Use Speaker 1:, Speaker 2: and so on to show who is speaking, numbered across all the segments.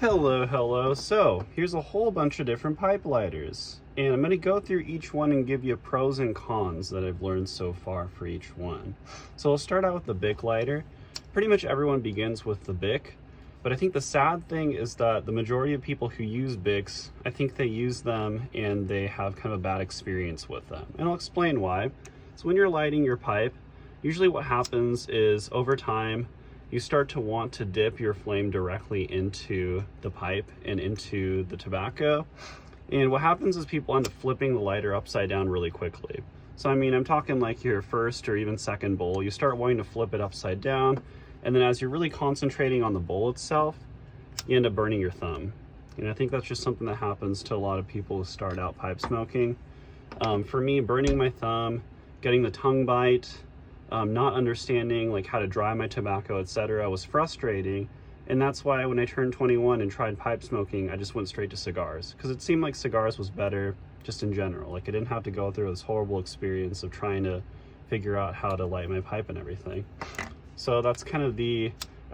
Speaker 1: Hello. So here's a whole bunch of different pipe lighters, and I'm going to go through each one and give you pros and cons that I've learned so far for each one. So I'll start out with the Bic lighter. Pretty much everyone begins with the Bic, but I think the sad thing is that the majority of people who use Bics, I think they use them and they have kind of a bad experience with them. And I'll explain why. So when you're lighting your pipe, usually what happens is over time, you start to want to dip your flame directly into the pipe and into the tobacco. And what happens is people end up flipping the lighter upside down really quickly. So I mean, I'm talking like your first or even second bowl, you start wanting to flip it upside down. And then as you're really concentrating on the bowl itself, you end up burning your thumb. And I think that's just something that happens to a lot of people who start out pipe smoking. For me, burning my thumb, getting the tongue bite, not understanding like how to dry my tobacco, etc., was frustrating. And that's why when I turned 21 and tried pipe smoking, I just went straight to cigars, because it seemed like cigars was better just in general. Like I didn't have to go through this horrible experience of trying to figure out how to light my pipe and everything. So that's kind of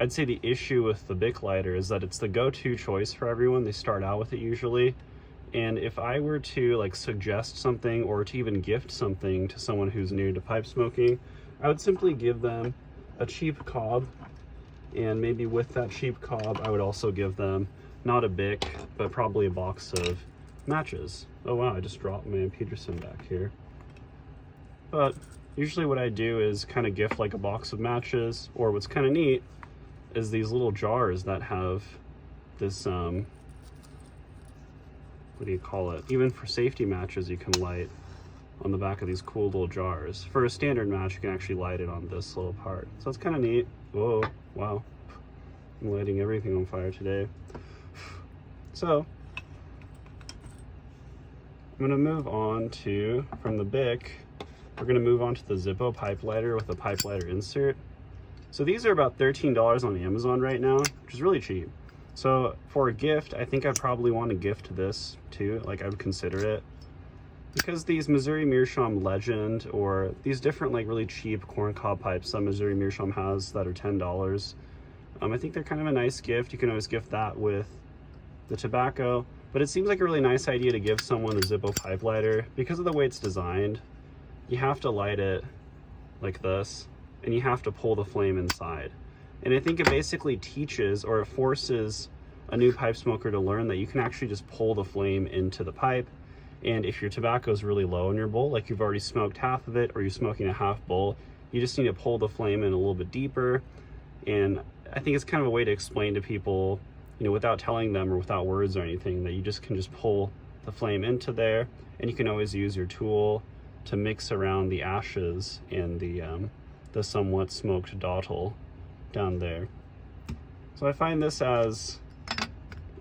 Speaker 1: I'd say the issue with the Bic lighter is that it's the go-to choice for everyone. They start out with it usually. And if I were to like suggest something or to even gift something to someone who's new to pipe smoking, I would simply give them a cheap cob, and maybe with that cheap cob, I would also give them not a Bic, but probably a box of matches. Oh wow, I just dropped my Peterson back here. But usually what I do is kind of gift like a box of matches, or what's kind of neat is these little jars that have this, what do you call it? Even for safety matches, you can light on the back of these cool little jars. For a standard match, you can actually light it on this little part. So it's kind of neat. Whoa, wow. I'm lighting everything on fire today. So I'm gonna move on to, from the Bic, we're gonna move on to the Zippo pipe lighter with a pipe lighter insert. So these are about $13 on Amazon right now, which is really cheap. So for a gift, I think I'd probably want to gift this too. Like I would consider it. Because these Missouri Meerschaum Legend, or these different like really cheap corncob pipes that Missouri Meerschaum has that are $10, I think they're kind of a nice gift. You can always gift that with the tobacco, but it seems like a really nice idea to give someone a Zippo pipe lighter. Because of the way it's designed, you have to light it like this, and you have to pull the flame inside. And I think it basically teaches, or it forces a new pipe smoker to learn that you can actually just pull the flame into the pipe. And if your tobacco is really low in your bowl, like you've already smoked half of it, or you're smoking a half bowl, you just need to pull the flame in a little bit deeper. And I think it's kind of a way to explain to people, you know, without telling them or without words or anything, that you just can just pull the flame into there, and you can always use your tool to mix around the ashes and the somewhat smoked dottle down there. So I find this as,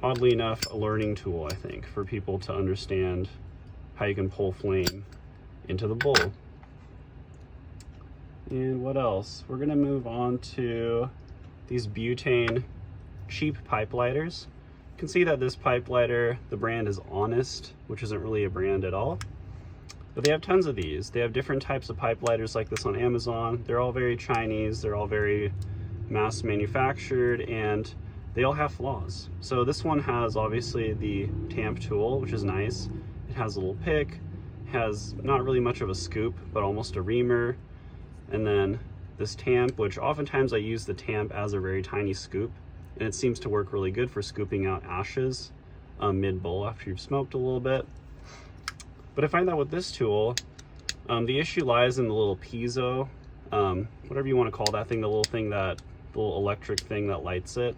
Speaker 1: oddly enough, a learning tool, I think, for people to understand how you can pull flame into the bowl. And what else? We're gonna move on to these butane cheap pipe lighters. You can see that this pipe lighter, the brand is Honest, which isn't really a brand at all. But they have tons of these. They have different types of pipe lighters like this on Amazon. They're all very Chinese, they're all very mass manufactured, and they all have flaws. So this one has obviously the tamp tool, which is nice. It has a little pick, has not really much of a scoop, but almost a reamer. And then this tamp, which oftentimes I use the tamp as a very tiny scoop, and it seems to work really good for scooping out ashes mid-bowl after you've smoked a little bit. But I find that with this tool, the issue lies in the little piezo, whatever you want to call that thing, the little electric thing that lights it.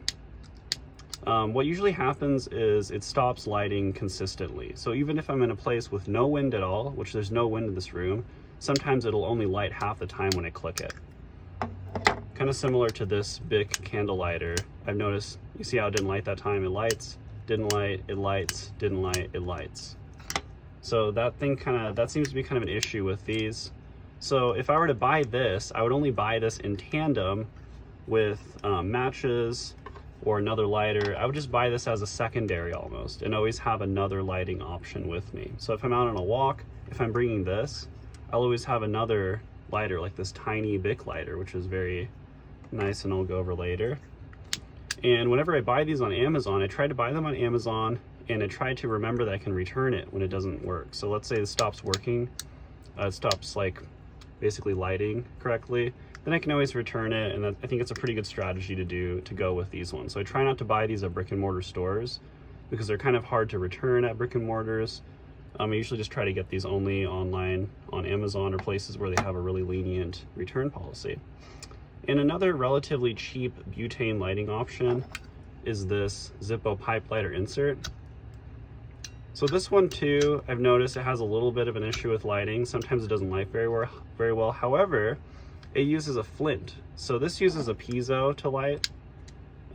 Speaker 1: What usually happens is it stops lighting consistently. So even if I'm in a place with no wind at all, which there's no wind in this room, sometimes it'll only light half the time when I click it. Kind of similar to this Bic candle lighter. I've noticed, you see how it didn't light that time? It lights, didn't light, it lights, didn't light, it lights. So that seems to be kind of an issue with these. So if I were to buy this, I would only buy this in tandem with matches or another lighter. I would just buy this as a secondary almost, and always have another lighting option with me. So if I'm out on a walk, if I'm bringing this, I'll always have another lighter, like this tiny Bic lighter, which is very nice, and I'll go over later. And whenever I buy these on Amazon, I try to buy them on Amazon and I try to remember that I can return it when it doesn't work. So let's say it stops working, it stops like basically lighting correctly, then I can always return it, and I think it's a pretty good strategy to go with these ones. So I try not to buy these at brick and mortar stores because they're kind of hard to return at brick and mortars. I usually just try to get these only online on Amazon or places where they have a really lenient return policy. And another relatively cheap butane lighting option is this Zippo pipe lighter insert. So this one too, I've noticed it has a little bit of an issue with lighting. Sometimes it doesn't light very well. However, it uses a flint. So this uses a piezo to light,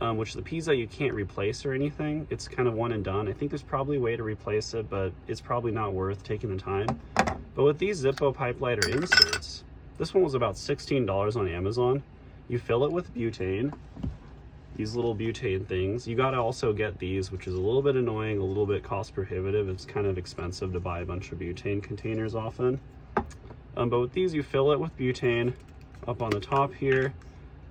Speaker 1: which the piezo you can't replace or anything. It's kind of one and done. I think there's probably a way to replace it, but it's probably not worth taking the time. But with these Zippo pipe lighter inserts, this one was about $16 on Amazon. You fill it with butane, these little butane things. You gotta also get these, which is a little bit annoying, a little bit cost prohibitive. It's kind of expensive to buy a bunch of butane containers often. But with these, you fill it with butane up on the top here.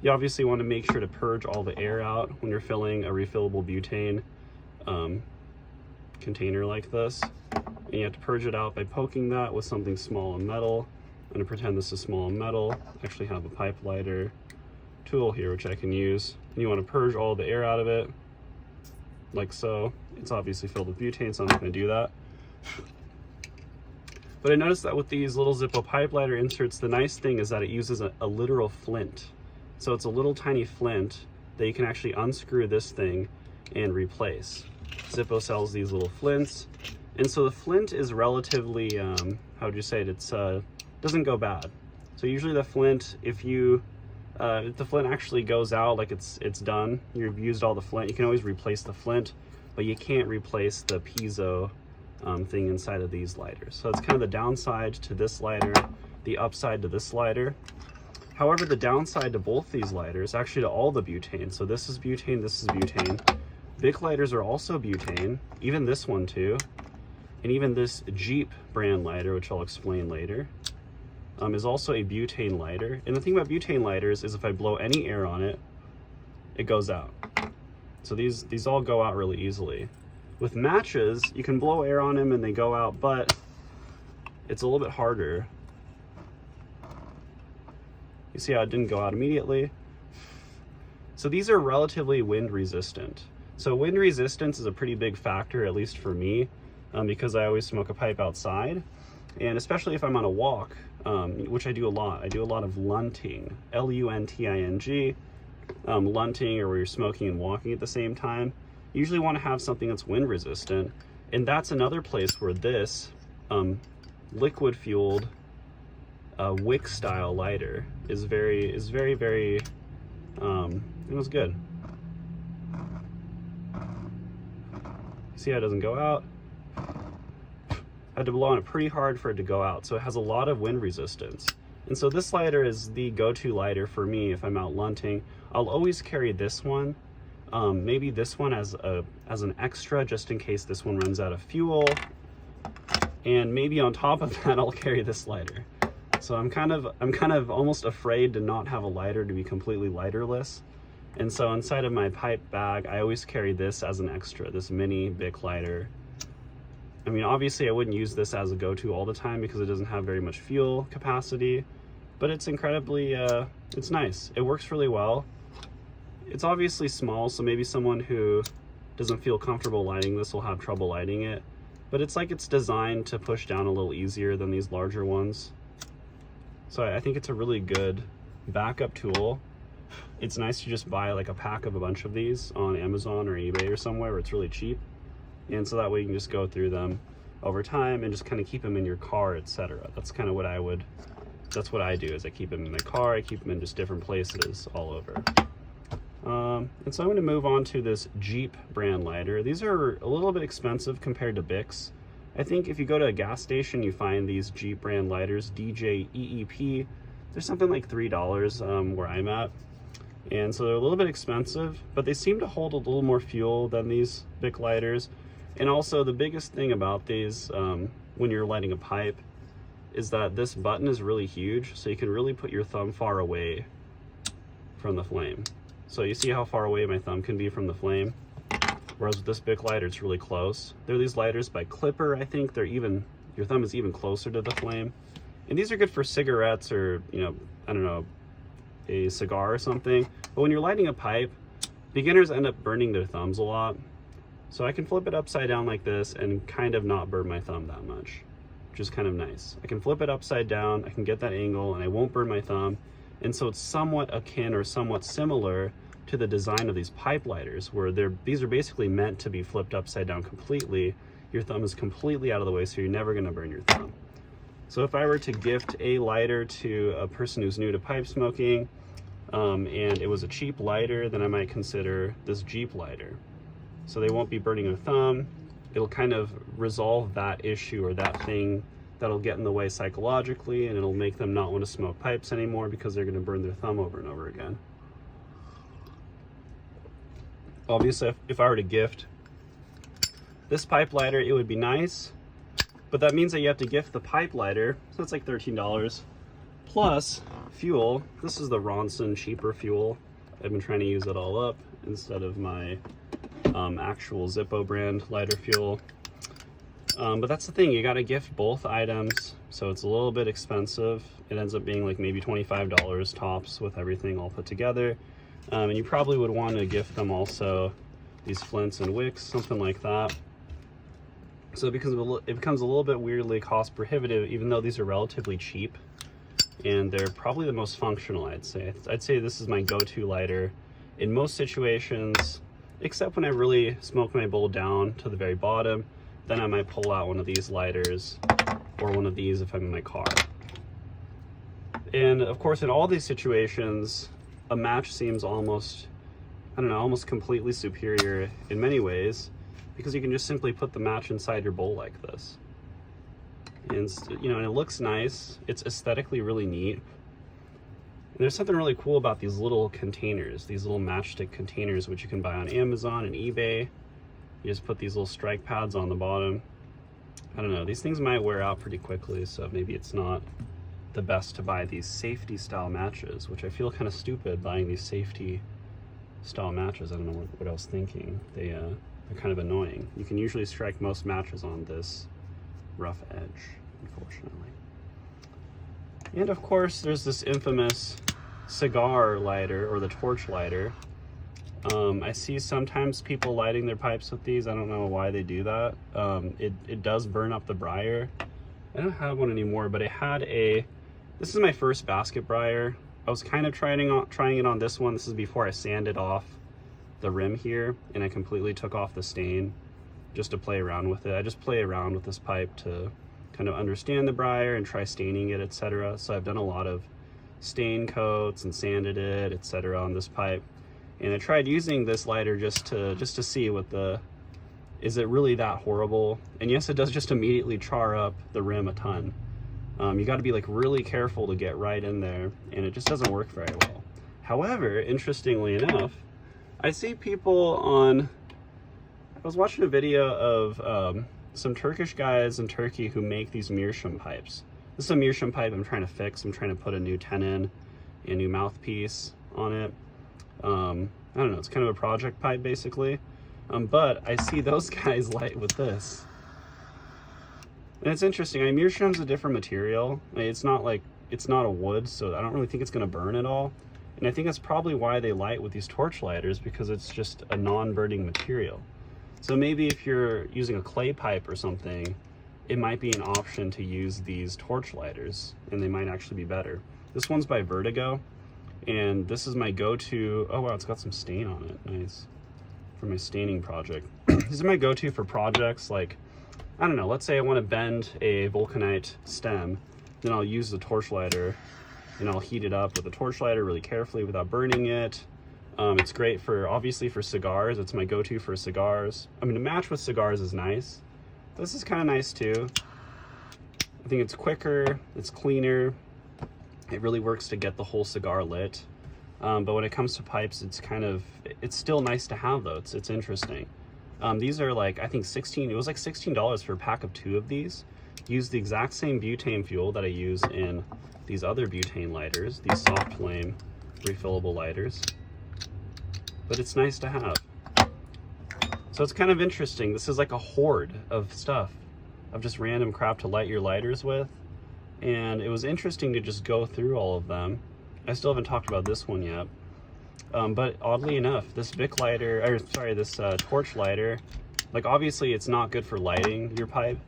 Speaker 1: You obviously want to make sure to purge all the air out when you're filling a refillable butane container like this. And you have to purge it out by poking that with something small and metal. I'm gonna pretend this is small and metal. I actually have a pipe lighter tool here which I can use. And you want to purge all the air out of it, like so. It's obviously filled with butane, so I'm not going to do that. But I noticed that with these little Zippo pipe lighter inserts, the nice thing is that it uses a literal flint. So it's a little tiny flint that you can actually unscrew this thing and replace. Zippo sells these little flints. And so the flint is relatively, how would you say it? It's doesn't go bad. So usually the flint, if the flint actually goes out, like it's done, you've used all the flint, you can always replace the flint, but you can't replace the piezo thing inside of these lighters. So it's kind of the downside to this lighter, the upside to this lighter. However, the downside to both these lighters, actually to all the butane, so this is butane, this is butane. Bic lighters are also butane, even this one too, and even this Jeep brand lighter, which I'll explain later, is also a butane lighter. And the thing about butane lighters is if I blow any air on it, it goes out. So these all go out really easily. With matches, you can blow air on them and they go out, but it's a little bit harder. You see how it didn't go out immediately? So these are relatively wind resistant. So wind resistance is a pretty big factor, at least for me, because I always smoke a pipe outside. And especially if I'm on a walk, which I do a lot. I do a lot of lunting, L-U-N-T-I-N-G, lunting, or where you're smoking and walking at the same time. You usually want to have something that's wind resistant. And that's another place where this liquid fueled wick style lighter is very, it was good. See how it doesn't go out? I had to blow on it pretty hard for it to go out, so it has a lot of wind resistance. And so this lighter is the go-to lighter for me if I'm out lunting. I'll always carry this one, maybe this one as an extra, just in case this one runs out of fuel. And maybe on top of that, I'll carry this lighter. So I'm kind of almost afraid to not have a lighter, to be completely lighterless. And so inside of my pipe bag, I always carry this as an extra, this mini Bic lighter. I mean, obviously I wouldn't use this as a go-to all the time because it doesn't have very much fuel capacity, but it's incredibly, it's nice. It works really well. It's obviously small, so maybe someone who doesn't feel comfortable lighting this will have trouble lighting it, but it's like it's designed to push down a little easier than these larger ones. So I think it's a really good backup tool. It's nice to just buy like a pack of a bunch of these on Amazon or eBay or somewhere where it's really cheap. And so that way you can just go through them over time and just kind of keep them in your car, etc. That's kind of what that's what I do, is I keep them in my car, I keep them in just different places all over. And so I'm going to move on to this Jeep brand lighter. These are a little bit expensive compared to Bics. I think if you go to a gas station, you find these Jeep brand lighters, DJEEP. They're something like $3 where I'm at. And so they're a little bit expensive, but they seem to hold a little more fuel than these Bic lighters. And also the biggest thing about these when you're lighting a pipe is that this button is really huge, so you can really put your thumb far away from the flame. So you see how far away my thumb can be from the flame? Whereas with this Bic lighter, it's really close. There are these lighters by Clipper, I think. They're even, your thumb is even closer to the flame. And these are good for cigarettes or, you know, I don't know, a cigar or something. But when you're lighting a pipe, beginners end up burning their thumbs a lot. So I can flip it upside down like this and kind of not burn my thumb that much, which is kind of nice. I can flip it upside down, I can get that angle, and I won't burn my thumb. And so it's somewhat akin or somewhat similar to the design of these pipe lighters, where these are basically meant to be flipped upside down completely. Your thumb is completely out of the way, so you're never gonna burn your thumb. So if I were to gift a lighter to a person who's new to pipe smoking, and it was a cheap lighter, then I might consider this Jeep lighter. So they won't be burning their thumb. It'll kind of resolve that issue or that thing that'll get in the way psychologically, and it'll make them not want to smoke pipes anymore because they're gonna burn their thumb over and over again. Obviously, if I were to gift this pipe lighter, it would be nice, but that means that you have to gift the pipe lighter, so it's like $13, plus fuel. This is the Ronson cheaper fuel. I've been trying to use it all up instead of my actual Zippo brand lighter fuel. But that's the thing, you gotta gift both items, so it's a little bit expensive. It ends up being like maybe $25 tops with everything all put together. And you probably would want to gift them also these flints and wicks, something like that. So it becomes a little bit weirdly cost prohibitive, even though these are relatively cheap. And they're probably the most functional, I'd say. I'd say this is my go-to lighter in most situations, except when I really smoke my bowl down to the very bottom. Then I might pull out one of these lighters or one of these if I'm in my car. And of course, in all these situations, a match seems almost, I don't know, almost completely superior in many ways, because you can just simply put the match inside your bowl like this. And, you know, and it looks nice. It's aesthetically really neat. And there's something really cool about these little containers, these little matchstick containers, which you can buy on Amazon and eBay. You just put these little strike pads on the bottom. I don't know, these things might wear out pretty quickly, so maybe it's not the best to buy these safety style matches, which I feel kind of stupid buying these safety style matches. I don't know what I was thinking. They're kind of annoying. You can usually strike most matches on this rough edge, unfortunately. And of course, there's this infamous cigar lighter, or the torch lighter. I see sometimes people lighting their pipes with these. I don't know why they do that. It does burn up the briar. I don't have one anymore, but I had this is my first basket briar. I was kind of trying it on this one. This is before I sanded off the rim here, and I completely took off the stain just to play around with it. I just play around with this pipe to kind of understand the briar and try staining it, etc. So I've done a lot of stain coats and sanded it, etc. on this pipe. And I tried using this lighter just to see is it really that horrible? And yes, it does just immediately char up the rim a ton. You got to be like really careful to get right in there, and it just doesn't work very well. However, interestingly enough, I see people I was watching a video of some Turkish guys in Turkey who make these meerschaum pipes. This is a meerschaum pipe I'm trying to fix. I'm trying to put a new tenon, a new mouthpiece on it. I don't know, it's kind of a project pipe basically. But I see those guys light with this. And it's interesting. I mean, meerschaum's a different material. I mean, it's not a wood, so I don't really think it's gonna burn at all. And I think that's probably why they light with these torch lighters, because it's just a non-burning material. So maybe if you're using a clay pipe or something, it might be an option to use these torch lighters, and they might actually be better. This one's by Vertigo, and this is my go-to. Oh wow, it's got some stain on it. Nice. For my staining project. These are my go-to for projects like, I don't know, let's say I want to bend a vulcanite stem, then I'll use the torch lighter and I'll heat it up with the torch lighter really carefully without burning it. It's great obviously for cigars. It's my go-to for cigars. I mean, to match with cigars is nice. This is kind of nice too. I think it's quicker, it's cleaner. It really works to get the whole cigar lit. But when it comes to pipes, it's still nice to have though. It's interesting. These are like, I think it was like $16 for a pack of 2 of these. Use the exact same butane fuel that I use in these other butane lighters, these soft flame refillable lighters. but it's nice to have. So it's kind of interesting. This is like a hoard of stuff, of just random crap to light your lighters with. And it was interesting to just go through all of them. I still haven't talked about this one yet. But oddly enough, this Bic lighter, or sorry, this torch lighter, like obviously it's not good for lighting your pipe,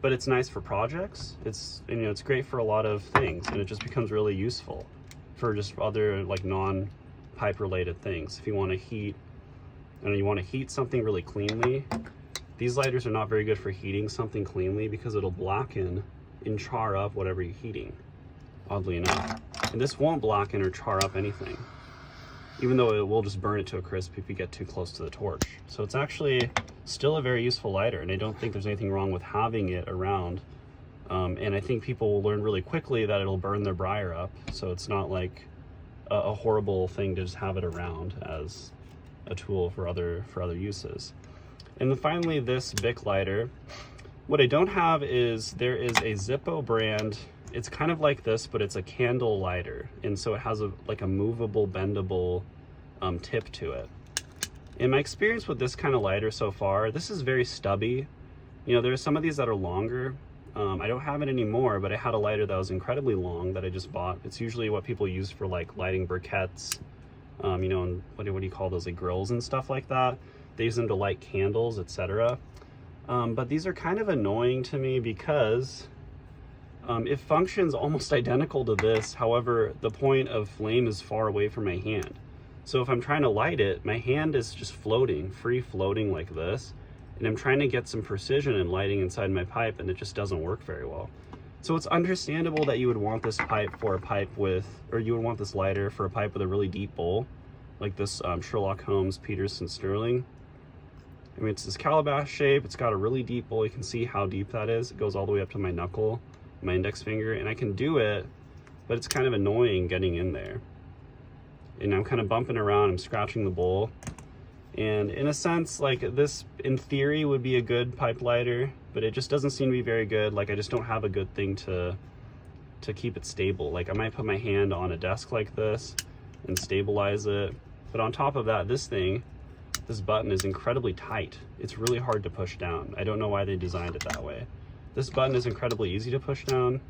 Speaker 1: but it's nice for projects. It's, you know, it's great for a lot of things, and it just becomes really useful for just other like non-pipe related things. If you want to heat, and you want to heat something really cleanly, these lighters are not very good for heating something cleanly because it'll blacken and char up whatever you're heating, oddly enough. And this won't blacken or char up anything, even though it will just burn it to a crisp if you get too close to the torch. So it's actually still a very useful lighter, and I don't think there's anything wrong with having it around. And I think people will learn really quickly that it'll burn their briar up, so it's not like a horrible thing to just have it around as a tool for other uses. And then finally, this Bic lighter. What I don't have is, there is a Zippo brand. It's kind of like this, but it's a candle lighter, and so it has like a movable, bendable tip to it. In my experience with this kind of lighter so far, this is very stubby. You know, there's some of these that are longer. I don't have it anymore, but I had a lighter that was incredibly long that I just bought. It's usually what people use for like lighting briquettes, you know, and what do you call those, like grills and stuff like that. They use them to light candles, etc. But these are kind of annoying to me because it functions almost identical to this. However, the point of flame is far away from my hand. So if I'm trying to light it, my hand is just floating, free floating like this. And I'm trying to get some precision in lighting inside my pipe, and it just doesn't work very well. So it's understandable that you would want this pipe for a pipe with, or you would want this lighter for a pipe with a really deep bowl, like this Sherlock Holmes Peterson Sterling. I mean, it's this calabash shape. It's got a really deep bowl. You can see how deep that is. It goes all the way up to my knuckle, my index finger, and I can do it, but it's kind of annoying getting in there. And I'm kind of bumping around, I'm scratching the bowl. And in a sense, like this, in theory, would be a good pipe lighter, but it just doesn't seem to be very good. Like I just don't have a good thing to keep it stable. Like I might put my hand on a desk like this and stabilize it. But on top of that, this button is incredibly tight. It's really hard to push down. I don't know why they designed it that way. This button is incredibly easy to push down.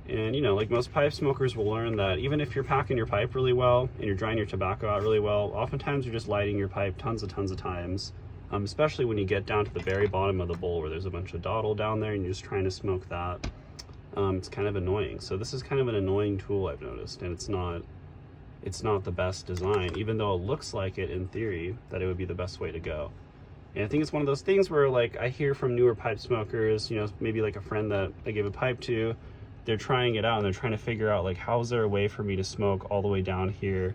Speaker 1: And you know, like most pipe smokers will learn that even if you're packing your pipe really well and you're drying your tobacco out really well, oftentimes you're just lighting your pipe tons of times, especially when you get down to the very bottom of the bowl where there's a bunch of dottle down there and you're just trying to smoke that. It's kind of annoying. So this is kind of an annoying tool, I've noticed, and it's not the best design, even though it looks like it in theory that it would be the best way to go. And I think it's one of those things where like I hear from newer pipe smokers, you know, maybe like a friend that I gave a pipe to, they're trying it out and they're trying to figure out like, how is there a way for me to smoke all the way down here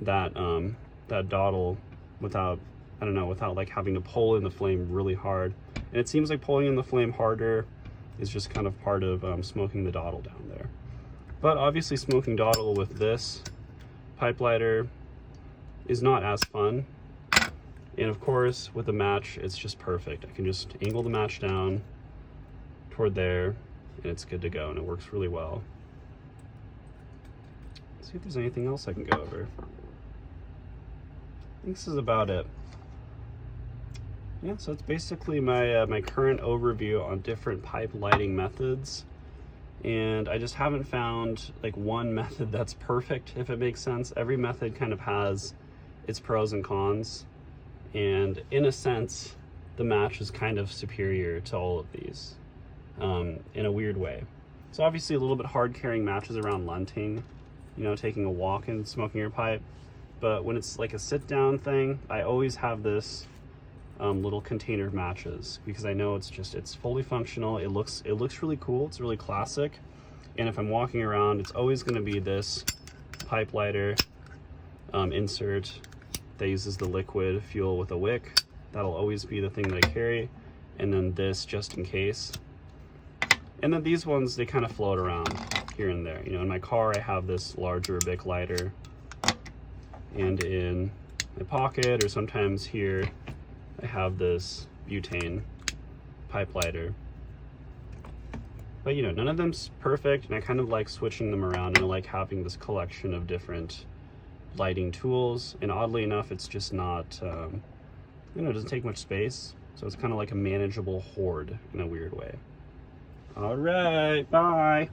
Speaker 1: that dottle without, I don't know, without like having to pull in the flame really hard. And it seems like pulling in the flame harder is just kind of part of smoking the dottle down there. But obviously smoking dottle with this pipe lighter is not as fun. And of course with the match, it's just perfect. I can just angle the match down toward there, and it's good to go, and it works really well. Let's see if there's anything else I can go over. I think this is about it. Yeah, so it's basically my my current overview on different pipe lighting methods. And I just haven't found like one method that's perfect, if it makes sense. Every method kind of has its pros and cons. And in a sense, the match is kind of superior to all of these. In a weird way. It's obviously a little bit hard carrying matches around lunting, you know, taking a walk and smoking your pipe. But when it's like a sit down thing, I always have this little container of matches because I know it's fully functional. It looks really cool. It's really classic. And if I'm walking around, it's always going to be this pipe lighter insert that uses the liquid fuel with a wick. That'll always be the thing that I carry. And then this just in case. And then these ones, they kind of float around here and there. You know, in my car, I have this larger Bic lighter, and in my pocket, or sometimes here, I have this butane pipe lighter. But you know, none of them's perfect, and I kind of like switching them around, and I like having this collection of different lighting tools, and oddly enough, it's just not, you know, it doesn't take much space, so it's kind of like a manageable hoard in a weird way. All right, bye.